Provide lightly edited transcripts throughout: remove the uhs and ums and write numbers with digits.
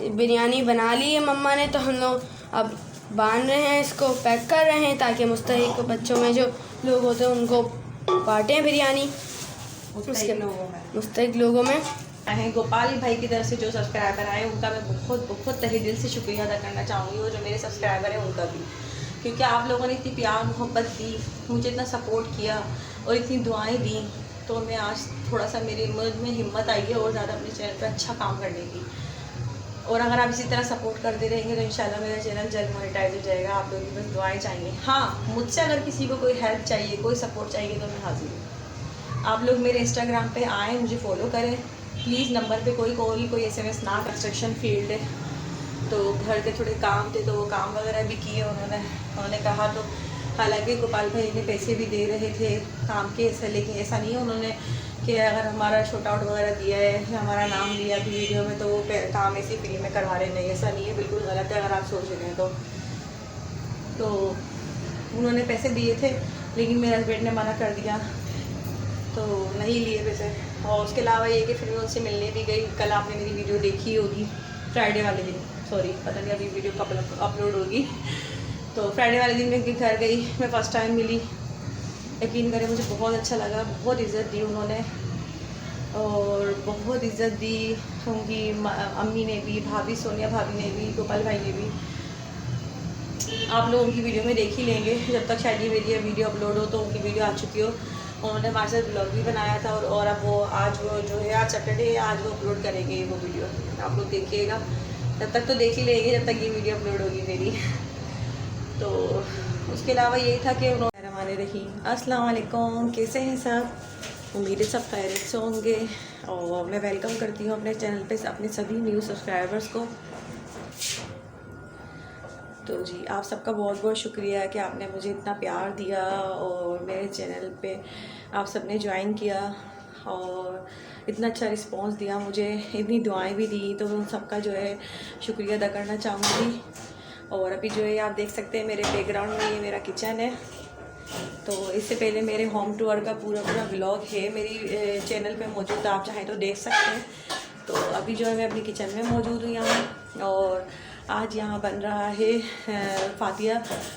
बिरयानी बना ली है मम्मा ने, तो हम लोग अब बांध रहे हैं, इसको पैक कर रहे हैं ताकि मुस्तहिक बच्चों में जो लोग होते हैं उनको बांटें बिरयानी। मुस्तहिक लोगों में हैं गोपाल भाई की तरफ से जो सब्सक्राइबर आए उनका मैं बहुत बहुत तहे दिल से शुक्रिया अदा करना चाहूँगी, और जो मेरे सब्सक्राइबर हैं उनका भी, क्योंकि आप लोगों ने इतनी प्यार मोहब्बत दी, मुझे इतना सपोर्ट किया और इतनी दुआएं दी, तो मैं आज थोड़ा सा मेरे मुझ में हिम्मत आई है और ज़्यादा अपने चैनल पर अच्छा काम करने की। और अगर आप इसी तरह सपोर्ट करते रहेंगे तो इंशाल्लाह मेरा चैनल जल्द मोनेटाइज हो जाएगा। आप लोगों की बस दुआएं चाहिए। हाँ, मुझसे अगर किसी को कोई हेल्प चाहिए, कोई सपोर्ट चाहिए तो मैं हाजिर हूँ। आप लोग मेरे इंस्टाग्राम पे आएँ, मुझे फॉलो करें प्लीज़। नंबर पे कोई कॉल, कोई SMS ना। कंस्ट्रक्शन फील्ड है तो घर के थोड़े काम थे, तो वो काम वगैरह भी किए उन्होंने कहा। तो हालांकि गोपाल भाई ने पैसे भी दे रहे थे काम के, ऐसा लेकिन ऐसा नहीं है उन्होंने कि अगर हमारा शॉर्ट आउट वगैरह दिया है या हमारा नाम लिया भी वीडियो में तो वो काम ऐसे फ्री में करवा रहे, नहीं, ऐसा नहीं है, बिल्कुल गलत है अगर आप सोच रहे हैं तो उन्होंने पैसे दिए थे लेकिन मेरे हस्बैंड ने मना कर दिया तो नहीं लिए पैसे। और उसके अलावा ये कि फिर मैं उनसे मिलने भी गई। कल आपने मेरी वीडियो देखी होगी, फ्राइडे वाले दिन, सॉरी पता नहीं अभी वीडियो कब अपलोड होगी, तो फ्राइडे वाले दिन मैं उनके घर गई, मैं फ़र्स्ट टाइम मिली। यकीन करें मुझे बहुत अच्छा लगा, बहुत इज़्ज़त दी उन्होंने और बहुत इज़्ज़त दी उनकी अम्मी ने भी, भाभी सोनिया भाभी ने भी, गोपाल भाई ने भी। आप लोग उनकी वीडियो में देख ही लेंगे, जब तक शायद ये मेरी वीडियो अपलोड हो तो उनकी वीडियो आ चुकी हो। उन्होंने हमारे साथ ब्लॉग भी बनाया था और अब वो आज वो जो है आज सैटरडे है, आज वो अपलोड करेंगे वो वीडियो, आप लोग देखिएगा। जब तक तो देख ही लेंगे जब तक ये वीडियो अपलोड होगी मेरी। तो उसके अलावा यही था कि उन्होंने रहमाने रही। अस्सलाम वालेकुम, कैसे हैं सब? उम्मीद है सब खैरियत से होंगे और मैं वेलकम करती हूँ अपने चैनल पे अपने सभी न्यू सब्सक्राइबर्स को। तो जी आप सबका बहुत बहुत शुक्रिया कि आपने मुझे इतना प्यार दिया और मेरे चैनल पे आप सबने ज्वाइन किया और इतना अच्छा रिस्पांस दिया, मुझे इतनी दुआएं भी दी, तो उन सबका जो है शुक्रिया अदा करना चाहूँगी। और अभी जो है आप देख सकते हैं मेरे बैकग्राउंड में ये मेरा किचन है। तो इससे पहले मेरे होम टूर का पूरा व्लॉग है मेरी चैनल पे मौजूद, आप चाहें तो देख सकते हैं। तो अभी जो है मैं अपनी किचन में मौजूद हूँ यहाँ, और आज यहाँ बन रहा है फातिया,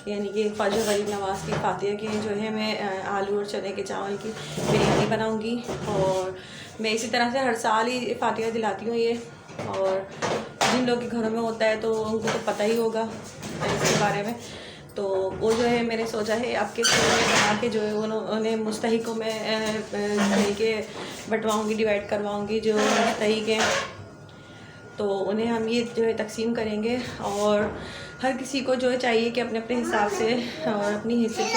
यानी कि फजर गरीब नवाज़ की फातिया की जो है मैं आलू और चने के चावल की बिरयानी बनाऊँगी। और मैं इसी तरह से हर साल ही फातिया दिलाती हूँ ये, और जिन लोगों के घरों में होता है तो उनको तो पता ही होगा इसके बारे में। तो वो जो है मैंने सोचा है आपके स्कूल में बना के जो है उन्होंने मुस्तहिकों में के बंटवाऊँगी, डिवाइड करवाऊँगी जो मुस्तहिक हैं, तो उन्हें हम ये जो है तकसीम करेंगे। और हर किसी को जो है चाहिए कि अपने अपने हिसाब से और अपनी हैसियत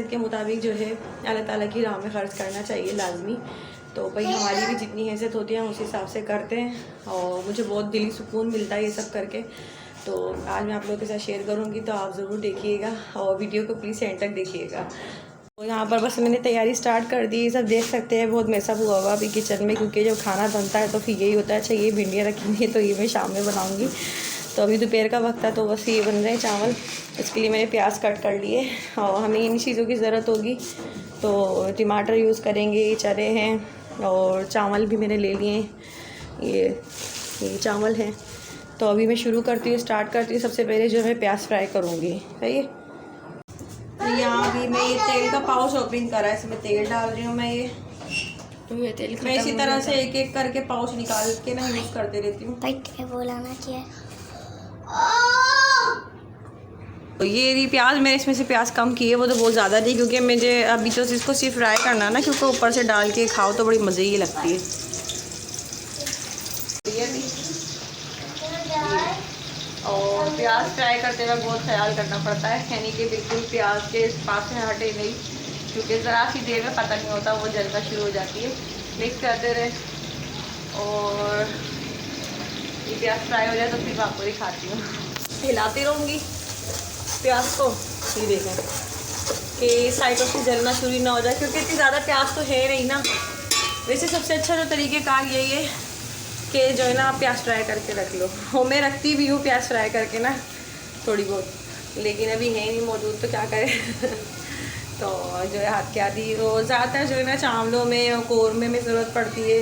के मुताबिक जो है अल्लाह ताला की राह में ख़र्च करना चाहिए लाजमी। तो भाई हमारी भी जितनी हैसियत होती है हम उस हिसाब से करते हैं और मुझे बहुत दिली सुकून मिलता है ये सब करके। तो आज मैं आप लोगों के साथ शेयर करूँगी, तो आप ज़रूर देखिएगा और वीडियो को प्लीज़ एंड तक देखिएगा। तो यहाँ पर बस मैंने तैयारी स्टार्ट कर दी, सब देख सकते हैं बहुत मैसअप हुआ हुआ अभी किचन में, क्योंकि जब खाना बनता है तो फिर यही होता है। अच्छा ये भिंडियाँ रखी हुई हैं तो ये मैं शाम में बनाऊँगी, तो अभी दोपहर का वक्त था तो बस ये बन रहे हैं चावल। इसके लिए मैंने प्याज कट कर लिए और हमें इन चीज़ों की ज़रूरत होगी, तो टमाटर यूज़ करेंगे, चने हैं और चावल भी मैंने ले लिए, ये चावल हैं। तो अभी मैं शुरू करती हूँ, स्टार्ट करती हूँ। सबसे पहले जो है प्याज फ्राई करूँगी, सही है। यहाँ भी मैं ये तेल का पाउच ओपनिंग करा है, इसमें तेल डाल रही हूँ मैं। ये तेल मैं इसी तरह से एक एक करके पाउच निकाल के ना यूज़ करते रहती हूँ। तो ये रही प्याज, मैंने इसमें से प्याज कम की है, वो तो बहुत ज़्यादा नहीं, क्योंकि मुझे अभी तो इसको सिर्फ फ्राई करना ना, क्योंकि ऊपर से डाल के खाओ तो बड़ी मज़े ही लगती है। और प्याज फ्राई करते वक्त बहुत ख्याल करना पड़ता है, यानी कि बिल्कुल प्याज के पास से हटे नहीं, क्योंकि ज़रा सी देर में पता नहीं होता वो जलना शुरू हो जाती है। मिक्स करते रहे और ये प्याज फ्राई हो जाए तो फिर मैं आपको दिखाती हूँ। हिलाती रहूँगी प्याज को, ये देखें कि साइडों से जलना शुरू ना हो जाए, क्योंकि इतनी ज़्यादा प्याज तो है नहीं ना। वैसे सबसे अच्छा जो तरीक़ेकार यही है कि जो है ना आप प्याज फ्राई करके रख लो। और मैं रखती भी हूँ प्याज फ्राई करके ना थोड़ी बहुत, लेकिन अभी है नहीं मौजूद तो क्या करें। तो जो है हाथ क्या दी वो ज़्यादातर जो है ना चावलों में और कौरमे में ज़रूरत पड़ती है।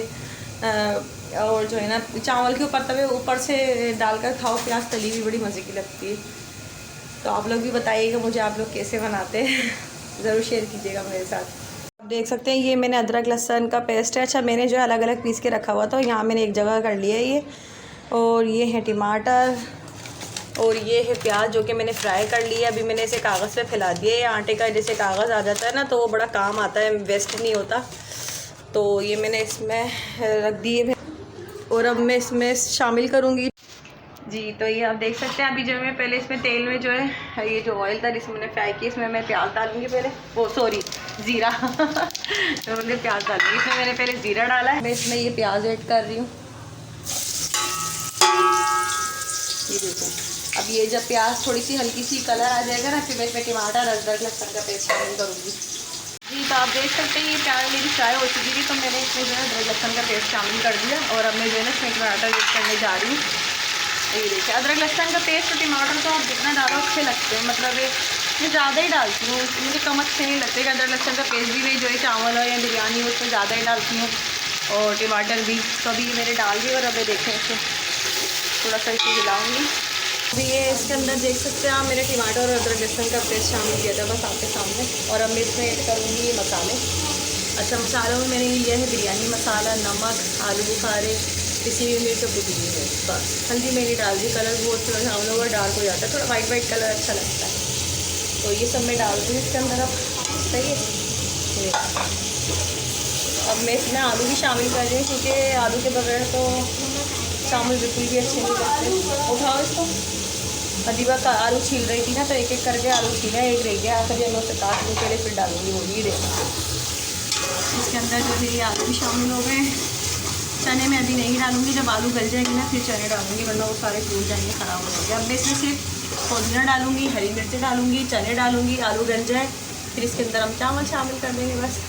और जो है ना चावल के ऊपर तवे ऊपर से डालकर खाओ प्याज तली हुई, बड़ी मज़े की लगती है। तो आप लोग भी बताइएगा मुझे आप लोग कैसे बनाते हैं, ज़रूर शेयर कीजिएगा मेरे साथ। आप देख सकते हैं ये मैंने अदरक लहसुन का पेस्ट है। अच्छा मैंने जो है अलग अलग पीस के रखा हुआ था, यहाँ मैंने एक जगह कर लिया है ये। और ये है टमाटर और ये है प्याज जो कि मैंने फ्राई कर लिया। अभी मैंने इसे कागज़ पे फैला दिया है। आटे का जैसे कागज़ आ जाता है ना तो वो बड़ा काम आता है, वेस्ट नहीं होता। तो ये मैंने इसमें रख दिए और अब मैं इसमें शामिल करूँगी जी। तो ये आप देख सकते हैं अभी जो मैं पहले इसमें तेल में जो है ये जो ऑयल था जिसमें मैंने फ्राई किया, इसमें मैं प्याज डालूँगी पहले, वो सॉरी ज़ीरा तो मैंने प्याज डालूँगी। इसमें मैंने पहले ज़ीरा डाला है, मैं इसमें ये प्याज ऐड कर रही हूँ। ये देखो अब ये जब प्याज थोड़ी सी हल्की सी कलर आ जाएगा ना, फिर मैं इसमें टमाटर अदरक लहसुन का पेस्ट शामिल करूँगी जी। तो आप देख सकते हैं ये प्याज मेरी फ्राई हो चुकी थी, तो मैंने इसमें जो है अदरक लहसुन का पेस्ट शामिल कर दिया। और अब मैं जो है ना इसमें टमाटर यूज़ करने जा रही हूँ। ये देखिए अदरक लहसुन का पेस्ट और टमाटर तो आप जितना डालो अच्छे लगते हैं, मतलब मैं ज़्यादा ही डालती हूँ, मुझे कम अच्छे नहीं लगते। अदरक लहसुन का पेस्ट भी मैं जो है चावल हो या बिरयानी हो उसमें ज़्यादा ही डालती हूँ, और टमाटर भी। तो अभी मैंने डाल दिए और अब देखें इसे थोड़ा सा इसे हिलाऊँगी। अभी ये इसके अंदर देख सकते हैं आप मैंने टमाटर और अदरक लहसुन का पेस्ट शामिल किया था बस आपके सामने। और अब मैं इसमें ऐड करूँगी ये मसाले। अच्छा मसालों में मैंने लिया है बिरयानी मसाला, नमक, आलू बुखारे, किसी भी मिर्च और पुदीने है बस। हल्दी मैंने डाल दी, कलर बहुत थोड़ा चावलों का डार्क हो जाता है, थोड़ा वाइट वाइट कलर अच्छा लगता है। तो ये सब मैं डाल दूँ इसके अंदर। अब सही है। अब मैं इसमें आलू भी शामिल कर रही हूँ क्योंकि आलू के बगैर तो चावल बिल्कुल भी अच्छे नहीं लगते। उठाओ इसको। अदीबा का आलू छील रही थी ना तो एक एक करके आलू छीला, एक रह गया, आखिर मैं उसे काट लूँ पहले फिर डालूँगी वो भी देखना। इसके अंदर जो मेरी आलू भी शामिल हो गए। चने में अभी नहीं डालूँगी, जब आलू गल जाएगी ना फिर चने डालूँगी, वरना वो सारे फूल जाएंगे, ख़राब हो जाएंगे। अब मैं इसमें सिर्फ पुदीना डालूँगी, हरी मिर्चें डालूँगी, चने डालूँगी, आलू गल जाए फिर इसके अंदर हम चावल शामिल कर देंगे बस।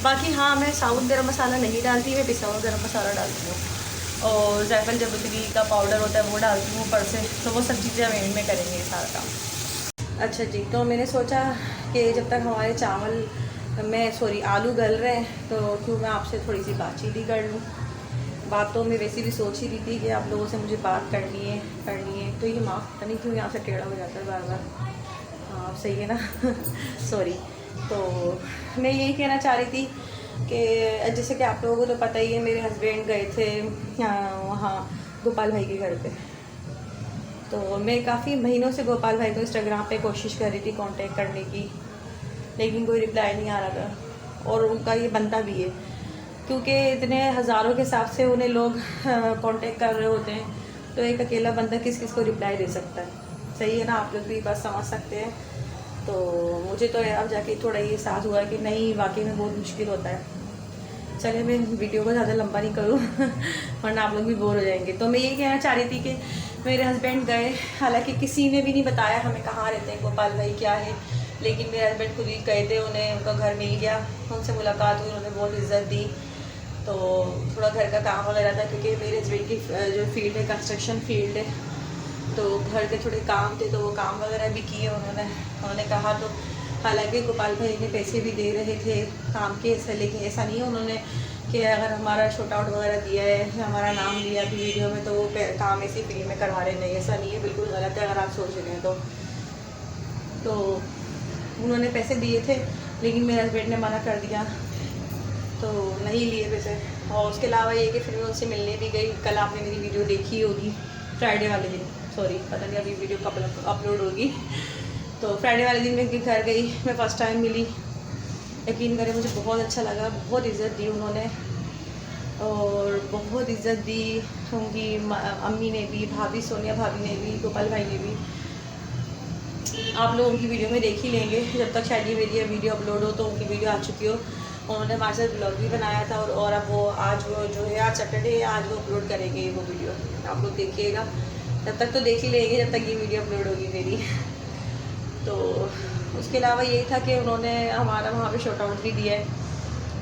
बाकी हाँ मैं साबुत गरम मसाला नहीं डालती, मैं पिसा हुआ गरम मसाला डालती हूँ और जायफल जावित्री का पाउडर होता है वो डालती हूँ ऊपर से। तो वो सब चीज़ें हम इनमें करेंगे सारा काम। अच्छा जी, तो मैंने सोचा कि जब तक हमारे चावल आलू गल रहे हैं तो क्यों मैं आपसे थोड़ी सी बातचीत ही कर लूँ। बात तो मैं वैसे भी सोच ही रही थी कि आप लोगों से मुझे बात करनी है। तो ये माफ़ पता नहीं क्यों यहाँ से टेढ़ा हो जाता है बार बार। हाँ सही है ना सॉरी। तो मैं यही कहना चाह रही थी कि जैसे कि आप लोगों को तो पता ही है, मेरे हस्बैंड गए थे वहाँ गोपाल भाई के घर पे। तो मैं काफ़ी महीनों से गोपाल भाई को इंस्टाग्राम पे कोशिश कर रही थी कांटेक्ट करने की, लेकिन कोई रिप्लाई नहीं आ रहा था। और उनका ये बनता भी है क्योंकि इतने हज़ारों के हिसाब से उन्हें लोग कांटेक्ट कर रहे होते हैं, तो एक अकेला बंदा किस किस को रिप्लाई दे सकता है। सही है ना, आप लोग भी बात समझ सकते हैं। तो मुझे तो अब जाके थोड़ा ये एहसास हुआ कि नहीं वाकई में बहुत मुश्किल होता है। चलिए मैं वीडियो को ज़्यादा लंबा नहीं करूँ वरना आप लोग भी बोर हो जाएंगे। तो मैं ये कहना चाह रही थी कि मेरे हस्बैंड गए, हालांकि किसी ने भी नहीं बताया हमें कहाँ रहते हैं गोपाल भाई क्या है, लेकिन मेरे हस्बैंड खुद ही गए थे, उन्हें उनका घर मिल गया, उनसे मुलाकात हुई, उन्होंने बहुत इज़्ज़त दी। तो थोड़ा घर का काम वगैरह था क्योंकि मेरे हस्बैंड की जो फील्ड है कंस्ट्रक्शन फील्ड है, तो घर के थोड़े काम थे तो वो काम वगैरह भी किए उन्होंने कहा। तो हालांकि गोपाल भाई ने पैसे भी दे रहे थे काम के ऐसा, लेकिन ऐसा नहीं है उन्होंने कि अगर हमारा शॉर्ट आउट वगैरह दिया है या हमारा नाम लिया भी वीडियो में तो वो काम ऐसे फ्री में करवा रहे, नहीं ऐसा नहीं है, बिल्कुल गलत है अगर आप सोच रहे हैं तो उन्होंने पैसे दिए थे लेकिन मेरे हस्बैंड ने मना कर दिया, तो नहीं लिए पैसे। और उसके अलावा ये कि फिर मैं उनसे मिलने भी गई। कल आपने मेरी वीडियो देखी होगी फ्राइडे वाले दिन, सॉरी पता नहीं अभी वीडियो कब अपलोड होगी। तो फ्राइडे वाले दिन मैं उनके घर गई, मैं फ़र्स्ट टाइम मिली। यकीन करें मुझे बहुत अच्छा लगा, बहुत इज़्ज़त दी उन्होंने और बहुत इज़्ज़त दी उनकी अम्मी ने भी, भाभी सोनिया भाभी ने भी, गोपाल भाई ने भी। आप लोग उनकी वीडियो में देख ही लेंगे, जब तक शायद ये मेरी वीडियो अपलोड हो तो उनकी वीडियो आ चुकी हो। उन्होंने हमारे साथ ब्लॉग भी बनाया था और अब वो आज वो जो है आज सैटरडे है, आज वो अपलोड करेंगे वो वीडियो, आप लोग देखिएगा। तब तक तो देख ही लेंगे जब तक ये वीडियो अपलोड होगी मेरी। तो उसके अलावा यही था कि उन्होंने हमारा वहाँ पे शॉर्ट आउट भी दिया है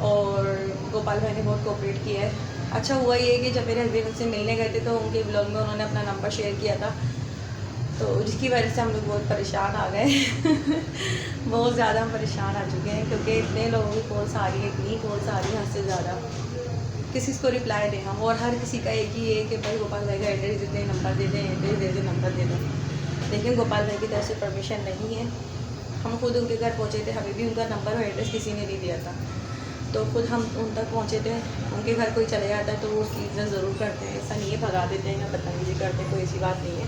और गोपाल भाई ने बहुत कोऑपरेट किया है। अच्छा हुआ ये कि जब मेरे हस्बैंड उनसे मिलने गए थे तो उनके ब्लॉग में उन्होंने अपना नंबर शेयर किया था, तो जिसकी वजह से हम लोग बहुत परेशान आ गए बहुत ज़्यादा हम परेशान आ चुके हैं क्योंकि इतने लोगों की कॉल्स आ रही है, इतनी कॉल्स आ रही है हद से ज़्यादा। किसी को रिप्लाई दें हम, और हर किसी का एक ही है कि भाई गोपाल भाई का एड्रेस दे दें, नंबर दे दें, एड्रेस दे दें, नंबर दे दें। लेकिन गोपाल भाई की तरफ से परमिशन नहीं है। हम खुद उनके घर पहुँचे थे, हमें भी उनका नंबर और एड्रेस किसी ने नहीं दिया था, तो खुद हम उन तक पहुँचे थे। उनके घर कोई चले जाता है तो वो उसकी इज्जत ज़रूर करते हैं, ऐसा नहीं है भगा देते हैं या बदतमीजी करते हैं, कोई ऐसी बात नहीं है।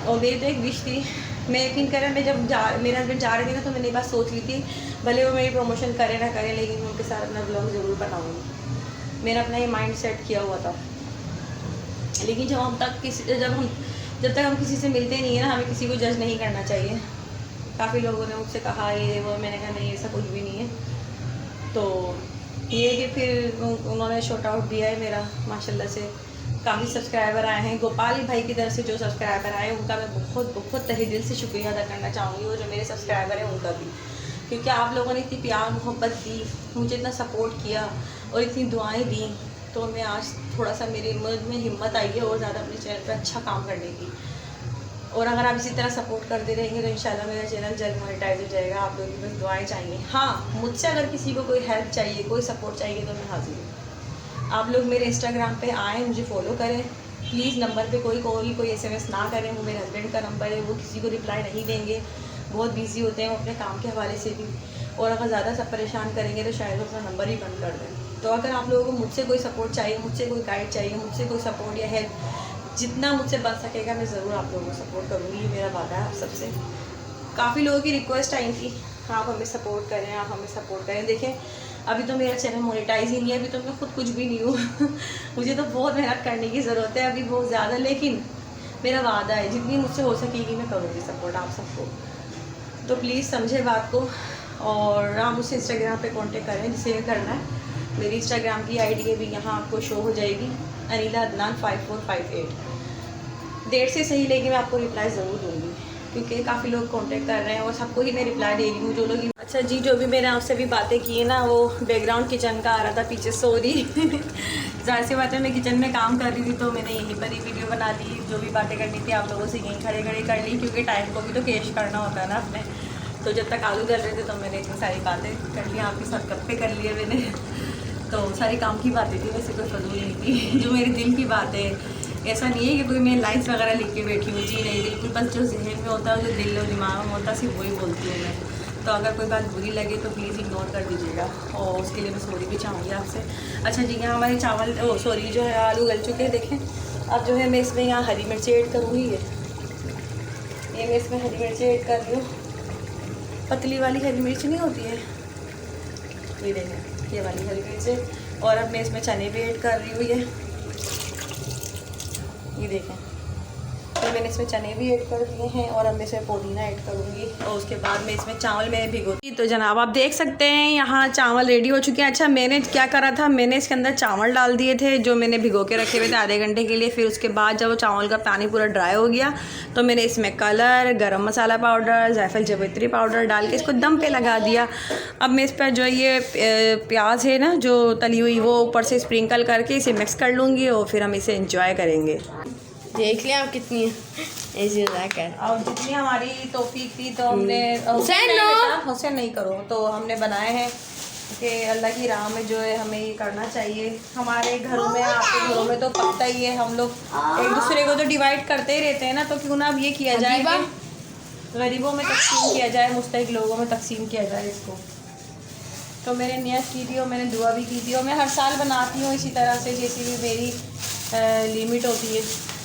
और मेरी तो एक विश थी, मैं यकीन करें, मैं जब मेरे हस्बैंड जा रहे थे ना, तो मैंने ये बात सोच ली थी, भले वो मेरी प्रमोशन करें ना करें, लेकिन मैं उनके साथ अपना ब्लॉग ज़रूर बनाऊँगी। मैंने अपना ये माइंड सेट किया हुआ था। लेकिन जब तक हम किसी से मिलते नहीं है ना, हमें किसी को जज नहीं करना चाहिए। काफ़ी लोगों ने मुझसे कहा ये वो, मैंने कहा नहीं, ऐसा कुछ भी नहीं है। तो ये कि फिर उन्होंने शॉट आउट दिया है मेरा, माशाल्लाह से काफ़ी सब्सक्राइबर आए हैं। गोपाल भाई की तरफ से जो सब्सक्राइबर आए उनका मैं बहुत बहुत तहे दिल से शुक्रिया अदा करना चाहूँगी, और जो मेरे सब्सक्राइबर हैं उनका भी, क्योंकि आप लोगों ने इतनी प्यार मोहब्बत दी, मुझे इतना सपोर्ट किया और इतनी दुआएं दी, तो मैं आज थोड़ा सा मेरे मन में हिम्मत आई है और ज़्यादा अपने चैनल पे अच्छा काम करने की। और अगर आप इसी तरह सपोर्ट करते रहेंगे तो इंशाल्लाह मेरा चैनल जल्द मोनेटाइज हो जाएगा। आप लोगों की बस दुआएं चाहिए। हाँ, मुझसे अगर किसी को कोई हेल्प चाहिए, कोई सपोर्ट चाहिए, तो मैं हाजिर हूँ। आप लोग मेरे इंस्टाग्राम पे आएँ, मुझे फॉलो करें प्लीज़। नंबर पे कोई कॉल, कोई SMS ना करें, वो मेरे हस्बैंड का नंबर है, वो किसी को रिप्लाई नहीं देंगे, बहुत बिजी होते हैं वो अपने काम के हवाले से भी। और अगर ज़्यादा सब परेशान करेंगे तो शायद वो अपना नंबर ही बंद कर दें। तो अगर आप लोगों को मुझसे कोई सपोर्ट चाहिए, मुझसे कोई गाइड चाहिए, मुझसे कोई सपोर्ट या हेल्प, जितना मुझसे बन सकेगा मैं ज़रूर आप लोगों को सपोर्ट करूँगी, ये मेरा वादा है आप सबसे। काफ़ी लोगों की रिक्वेस्ट आई थी, आप हमें सपोर्ट करें, आप हमें सपोर्ट करें। देखें, अभी तो मेरा चैनल मोनेटाइज ही नहीं है, अभी तो मैं खुद कुछ भी नहीं हूँ मुझे तो बहुत मेहनत करने की ज़रूरत है अभी, बहुत ज़्यादा। लेकिन मेरा वादा है, जितनी मुझसे हो सकेगी मैं करूँगी सपोर्ट आप सबको। तो प्लीज़ समझे बात को, और आप मुझसे इंस्टाग्राम पे कांटेक्ट करें जिसे करना है। मेरी इंस्टाग्राम की आईडी है भी यहाँ आपको शो हो जाएगी, अनीला अदनान 5458। देर से सही, लेकिन मैं आपको रिप्लाई ज़रूर दूँगी, क्योंकि काफ़ी लोग कांटेक्ट कर रहे हैं और सबको ही मैं रिप्लाई दे रही हूँ जो लोग। अच्छा जी, जो भी मैंने आपसे भी बातें की है ना, वो बैकग्राउंड किचन का आ रहा था पीछे, सॉरी ज़ाहिर सी बात है, मैं किचन में काम कर रही थी तो मैंने यहीं पर ही वीडियो बना ली। जो भी बातें करनी थी आप लोगों से यहीं खड़े खड़े कर ली, क्योंकि टाइम को भी तो कैश करना होता है ना अपने। तो जब तक आलू जल रहे थे तो मैंने इतनी सारी बातें कर ली, आपके साथ गप्पे कर लिए मैंने तो सारी काम की बातें थी, वैसे कोई फजूल नहीं थी जो मेरे दिल की बात है। ऐसा नहीं है कि कोई मैं लाइन्स वगैरह लिख के बैठी हूँ, जी नहीं, बिल्कुल बस जो जहन में होता है, जो दिल और दिमाग में होता है, सिर्फ वही बोलती हूँ मैं। तो अगर कोई बात बुरी लगे तो प्लीज़ इग्नोर कर दीजिएगा, और उसके लिए मैं सॉरी भी चाहूँगी आपसे। अच्छा जी, यहाँ हमारे चावल सॉरी जो है आलू गल चुके हैं, देखें। अब जो है मैं इसमें यहाँ हरी मिर्ची ऐड करूँगी, ये मैं इसमें हरी मिर्ची ऐड कर रही हूँ। पतली वाली हरी मिर्च नहीं होती है, ये देखें, ये वाली हरी मिर्च है। और अब मैं इसमें चने भी ऐड कर रही हूँ, ये देखें, तो मैंने इसमें चने भी ऐड कर दिए हैं, और अब मैं इसमें पुदीना ऐड करूँगी, और उसके बाद मैं इसमें चावल मैंने भिगोती। तो जनाब आप देख सकते हैं यहाँ चावल रेडी हो चुके हैं। अच्छा, मैंने क्या करा था, मैंने इसके अंदर चावल डाल दिए थे जो मैंने भिगो के रखे हुए थे आधे घंटे के लिए। फिर उसके बाद जब वो चावल का पानी पूरा ड्राई हो गया तो मैंने इसमें कलर, गरम मसाला पाउडर, जायफल जावित्री पाउडर डाल के इसको दम पे लगा दिया। अब मैं इस पर जो ये प्याज है ना जो तली हुई, वो ऊपर से स्प्रिंकल करके इसे मिक्स कर लूँगी, और फिर हम इसे इंजॉय करेंगे। देख लिया आप कितनी ऐसी कर। और जितनी हमारी तौफीक थी तो हमने हुसैन नहीं करो, तो हमने बनाए हैं कि अल्लाह की राह में जो है हमें ये करना चाहिए। हमारे घरों में, आपके घरों में तो पकता ही है, हम लोग एक दूसरे को तो डिवाइड करते ही रहते हैं ना, तो क्यों ना अब ये किया जाए कि गरीबों में तकसीम किया जाए, मुस्तहिक लोगों में तकसीम किया जाए इसको। तो मैंने नियत की थी और मैंने दुआ भी की थी, और मैं हर साल बनाती हूँ इसी तरह से, जैसी भी मेरी लिमिट होती है।